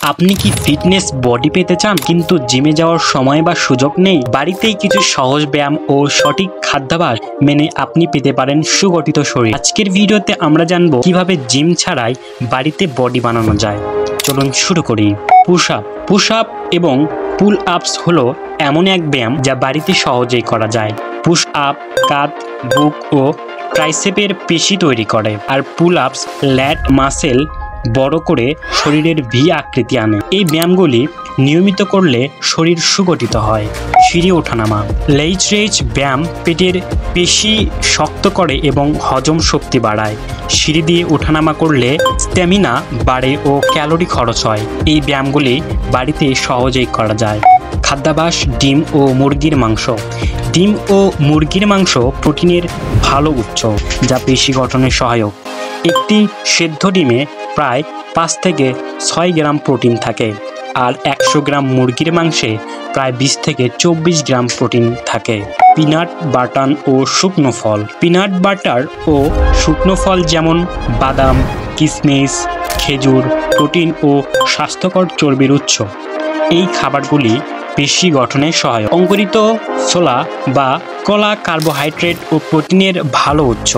আপনি কি fitness body পেতে চান কিন্তু জিমে যাওয়ার সময় বা সুযোগ নেই? বাড়িতেই কিছু সহজ ব্যায়াম ও সঠিক খাদ্যাভ্যাস মেনে আপনি পেতে পারেন সুগঠিত শরীর। আজকের ভিডিওতে আমরা জানবো কিভাবে জিম ছাড়াই বাড়িতে বডি বানানো যায়। চলুন শুরু করি। পুশ আপ এবং পুল আপস হলো এমন এক ব্যায়াম যা বাড়িতে সহজেই করা যায়। পুশ আপ কাঁধ, বুক ও ট্রাইসেপের পেশি তৈরি করে, আর পুল আপস ল্যাট মাসেল বড় করে শরীরের ভি আকৃতি আনে। এই ব্যায়ামগুলি নিয়মিত করলে শরীর সুগঠিত হয়। সিঁড়ি ওঠানামা। লেজ রেজ ব্যায়াম পেটের পেশি শক্ত করে এবং হজম শক্তি বাড়ায়। সিঁড়ি দিয়ে ওঠানামা করলে স্ট্যামিনা বাড়ে ও ক্যালোরি খরচ হয়। এই ব্যায়ামগুলি বাড়িতে সহজেই করা যায়। খাদ্যাভ্যাস। ডিম ও মুরগির মাংস। ডিম ও মুরগির মাংস প্রোটিনের ভালো উৎস যা পেশি গঠনে সহায়ক। একটি সেদ্ধ ডিমে প্রায় 5 থেকে 6 গ্রাম প্রোটিন থাকে, আর 100 গ্রাম মুরগির মাংসে প্রায় 20 থেকে 24 গ্রাম প্রোটিন থাকে। পিনাট বাটার ও শুকনো ফল। পিনাট বাটার ও শুকনো ফল যেমন বাদাম, কিশমিশ, খেজুর প্রোটিন ও স্বাস্থ্যকর চর্বির উৎস। এই খাবারগুলি পেশি গঠনে সহায়ক। অঙ্কুরিত ছোলা বা কলা কার্বোহাইড্রেট ও প্রোটিনের ভালো উৎস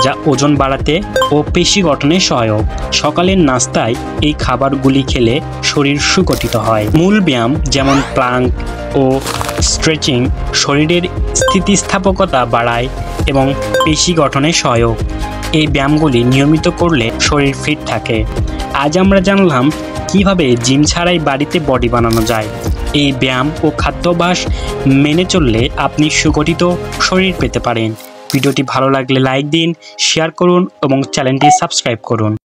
যা ওজন বাড়াতে ও পেশি গঠনে সহায়ক। সকালের নাস্তায় এই খাবারগুলি খেলে শরীর সুগঠিত হয়। মূল ব্যায়াম যেমন প্লাঙ্ক ও স্ট্রেচিং শরীরের স্থিতিস্থাপকতা বাড়ায় এবং পেশি গঠনে সহায়ক। এই ব্যায়ামগুলি নিয়মিত করলে শরীর ফিট থাকে। আজ আমরা জানলাম কিভাবে জিম ছাড়াই বাড়িতে বডি বানানো যায়। এই ব্যায়াম ও খাদ্যাভ্যাস মেনে চললে আপনি সুগঠিত শরীর পেতে পারেন। ভিডিওটি ভালো লাগলে লাইক দিন, শেয়ার করুন এবং চ্যানেলটি সাবস্ক্রাইব করুন।